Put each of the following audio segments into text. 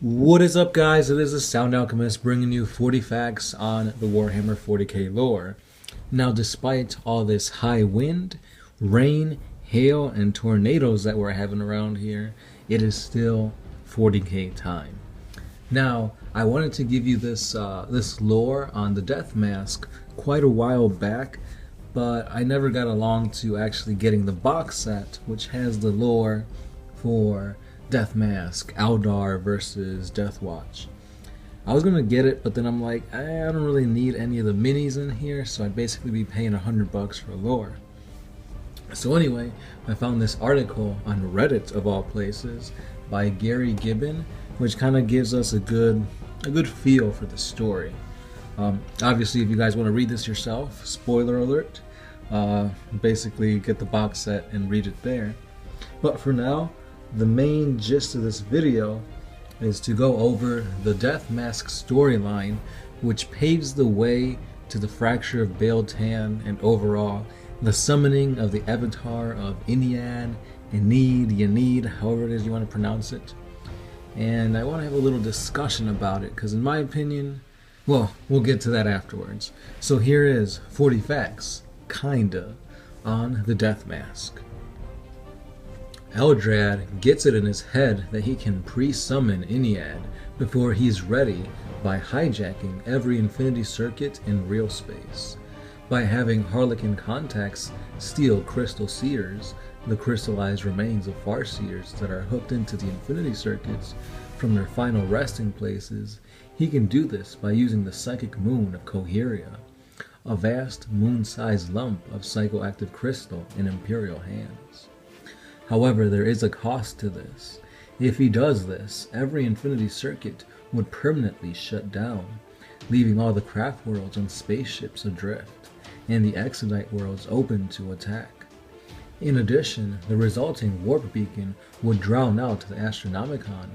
What is up, guys? It is the Sound Alchemist bringing you 40 facts on the Warhammer 40k lore. Now, despite all this high wind, rain, hail, and tornadoes that we're having around here, it is still 40k time. Now, I wanted to give you this lore on the Death Masque quite a while back, but I never got along to actually getting the box set, which has the lore for Death Masque, Eldar versus Death Watch. I was gonna get it, but then I'm like, I don't really need any of the minis in here, so I'd basically be paying $100 for lore. So anyway, I found this article on Reddit of all places by GaryGibbon, which kind of gives us a good feel for the story. Obviously, if you guys want to read this yourself, spoiler alert, basically get the box set and read it there. But for now, the main gist of this video is to go over the Death Masque storyline, which paves the way to the fracture of Baal-Tan and overall the summoning of the avatar of Ennead, Yennead, however it is you want to pronounce it. And I want to have a little discussion about it, because in my opinion, well, we'll get to that afterwards. So here is 40 facts, kinda, on the Death Masque. Eldrad gets it in his head that he can pre-summon Ennead before he's ready by hijacking every infinity circuit in real space. By having Harlequin contacts steal crystal seers, the crystallized remains of farseers that are hooked into the infinity circuits from their final resting places, he can do this by using the psychic moon of Coheria, a vast moon-sized lump of psychoactive crystal in Imperial hands. However, there is a cost to this. If he does this, every infinity circuit would permanently shut down, leaving all the craft worlds and spaceships adrift, and the Exodite worlds open to attack. In addition, the resulting warp beacon would drown out the Astronomicon,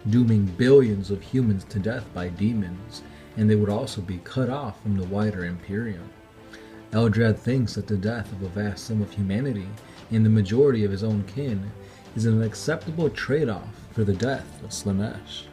dooming billions of humans to death by demons, and they would also be cut off from the wider Imperium. Eldrad thinks that the death of a vast sum of humanity and the majority of his own kin is an acceptable trade-off for the death of Slaanesh.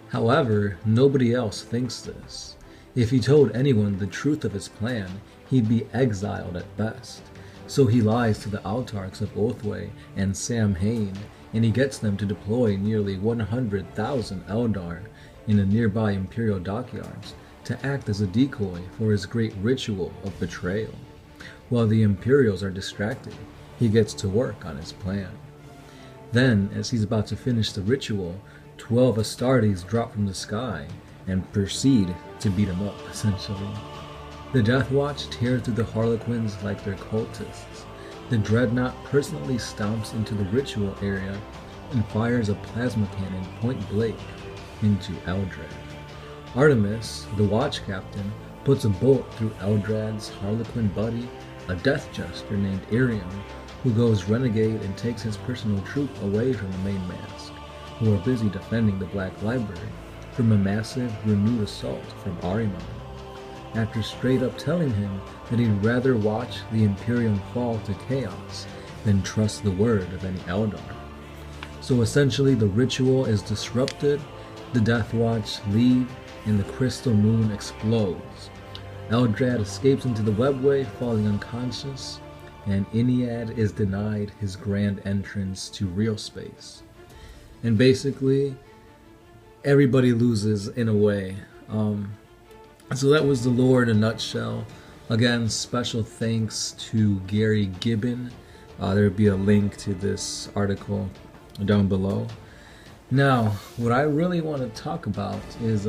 However, nobody else thinks this. If he told anyone the truth of his plan, he'd be exiled at best. So he lies to the autarchs of Oathway and Samhain, and he gets them to deploy nearly 100,000 Eldar in the nearby Imperial dockyards to act as a decoy for his great ritual of betrayal. While the Imperials are distracted, he gets to work on his plan. Then, as he's about to finish the ritual, 12 Astartes drop from the sky and proceed to beat him up, essentially. The Death Watch tear through the Harlequins like they're cultists. The Dreadnought personally stomps into the ritual area and fires a plasma cannon point blank into Eldrad. Artemis, the watch captain, puts a bolt through Eldrad's Harlequin buddy, a death jester named Irium, who goes renegade and takes his personal troop away from the main Masque, who are busy defending the Black Library from a massive, renewed assault from Ahriman, after straight up telling him that he'd rather watch the Imperium fall to chaos than trust the word of any Eldar. So essentially the ritual is disrupted, the Death Watch leave, and the crystal moon explodes. Eldrad escapes into the webway, falling unconscious, and Ennead is denied his grand entrance to real space. And basically, everybody loses in a way. So that was the lore in a nutshell. Again, special thanks to GaryGibbon. There will be a link to this article down below. Now, what I really want to talk about is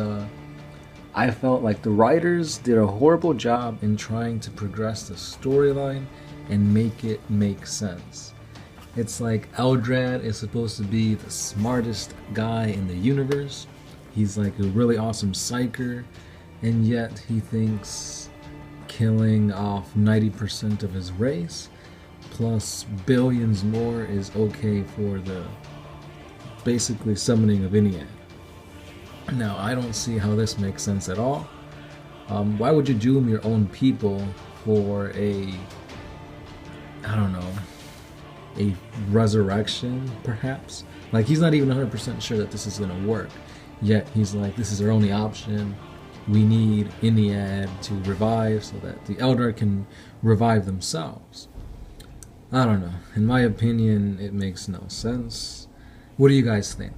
I felt like the writers did a horrible job in trying to progress the storyline and make it make sense. It's like Eldrad is supposed to be the smartest guy in the universe. He's like a really awesome psyker, and yet he thinks killing off 90% of his race plus billions more is okay for the basically summoning of Ennead. Now, I don't see how this makes sense at all. Why would you doom your own people for a, I don't know, a resurrection, perhaps. Like, he's not even 100% sure that this is going to work. Yet he's like, this is our only option. We need Iliad to revive so that the Eldrad can revive themselves. I don't know. In my opinion, it makes no sense. What do you guys think?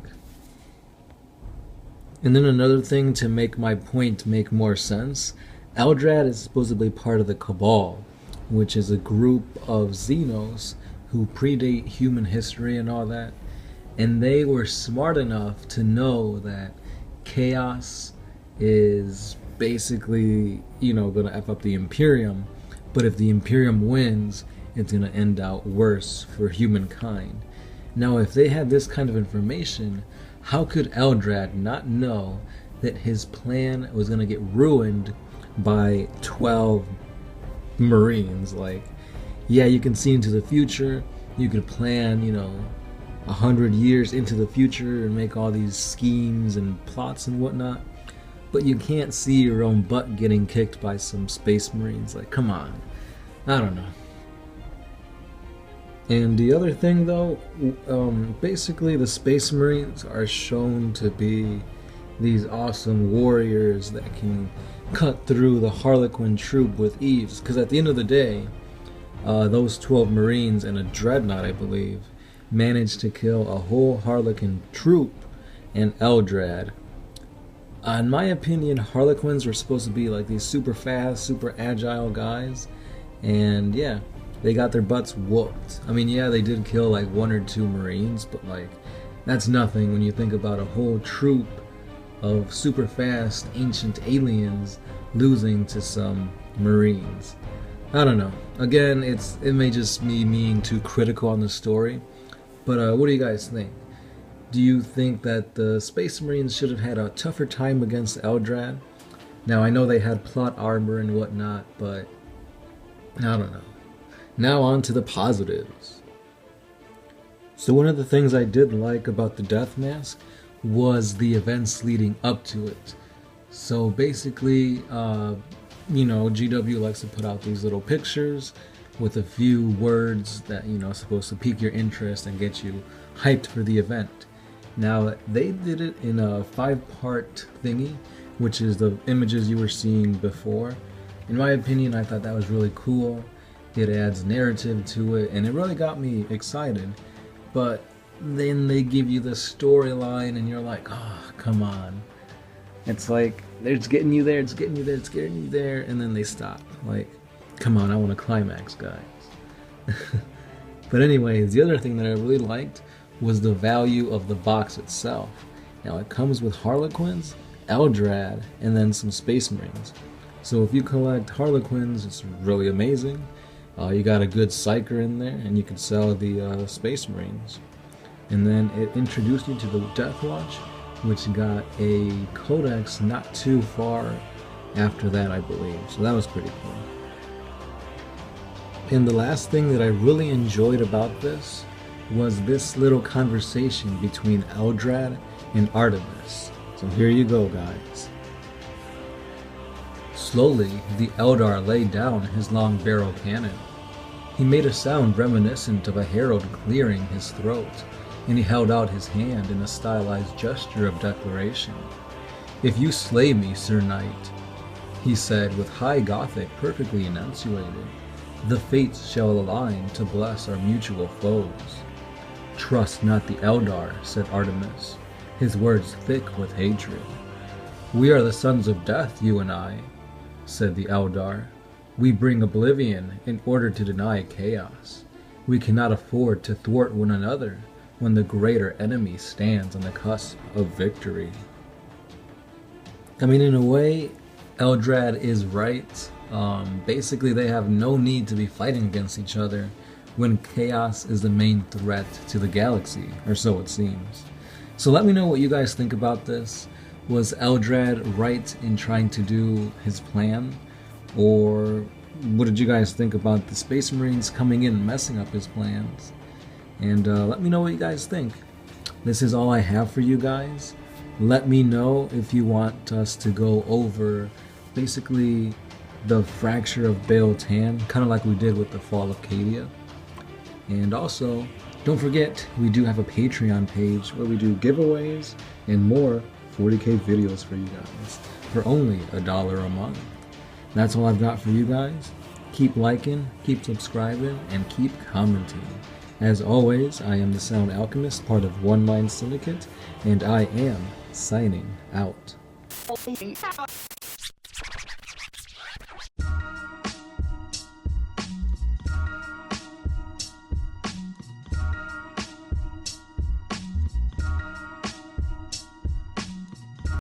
And then another thing to make my point make more sense, Eldrad is supposedly part of the Cabal, which is a group of Xenos who predate human history and all that. And they were smart enough to know that chaos is basically, gonna F up the Imperium. But if the Imperium wins, it's gonna end out worse for humankind. Now, if they had this kind of information, how could Eldrad not know that his plan was gonna get ruined by 12 Marines? Like, yeah, you can see into the future, you could plan, 100 years into the future and make all these schemes and plots and whatnot, but you can't see your own butt getting kicked by some Space Marines. Like, come on. I don't know. And the other thing, though, basically the Space Marines are shown to be these awesome warriors that can cut through the Harlequin troop with ease. Because at the end of the day, those 12 Marines and a Dreadnought, I believe, managed to kill a whole Harlequin troop and Eldrad. In my opinion, Harlequins were supposed to be like these super fast, super agile guys. And yeah, they got their butts whooped. I mean, yeah, they did kill like 1 or 2 Marines, but like, that's nothing when you think about a whole troop of super fast ancient aliens losing to some Marines. I don't know. Again, it may just be being too critical on the story, but what do you guys think? Do you think that the Space Marines should have had a tougher time against Eldrad? Now, I know they had plot armor and whatnot, but I don't know. Now on to the positives. So one of the things I did like about the Death Masque was the events leading up to it. So basically, GW likes to put out these little pictures with a few words that, are supposed to pique your interest and get you hyped for the event. Now, they did it in a 5-part thingy, which is the images you were seeing before. In my opinion, I thought that was really cool. It adds narrative to it, and it really got me excited. But then they give you the storyline, and you're like, oh, come on. It's like, it's getting you there, it's getting you there, it's getting you there, and then they stop. Like, come on, I want a climax, guys. But anyways, the other thing that I really liked was the value of the box itself. Now, it comes with Harlequins, Eldrad, and then some Space Marines. So if you collect Harlequins, it's really amazing. You got a good Psyker in there, and you can sell the Space Marines. And then it introduced you to the Death Watch, which got a codex not too far after that, I believe. So that was pretty cool. And the last thing that I really enjoyed about this was this little conversation between Eldrad and Artemis. So here you go, guys. Slowly, the Eldar laid down his long barrel cannon. He made a sound reminiscent of a herald clearing his throat, and he held out his hand in a stylized gesture of declaration. "If you slay me, Sir Knight," he said with high Gothic perfectly enunciated, "the fates shall align to bless our mutual foes." "Trust not the Eldar," said Artemis, his words thick with hatred. "We are the sons of death, you and I," said the Eldar. "We bring oblivion in order to deny chaos. We cannot afford to thwart one another when the greater enemy stands on the cusp of victory." I mean, in a way, Eldrad is right. Basically, they have no need to be fighting against each other when chaos is the main threat to the galaxy, or so it seems. So let me know what you guys think about this. Was Eldrad right in trying to do his plan? Or what did you guys think about the Space Marines coming in and messing up his plans? And let me know what you guys think. This is all I have for you guys. Let me know if you want us to go over basically the fracture of Baal Tan, kind of like we did with the Fall of Cadia. And also, don't forget, we do have a Patreon page where we do giveaways and more 40k videos for you guys for only $1 a month. That's all I've got for you guys. Keep liking, keep subscribing, and keep commenting. As always, I am the Sound Alchemist, part of One Mind Syndicate, and I am signing out.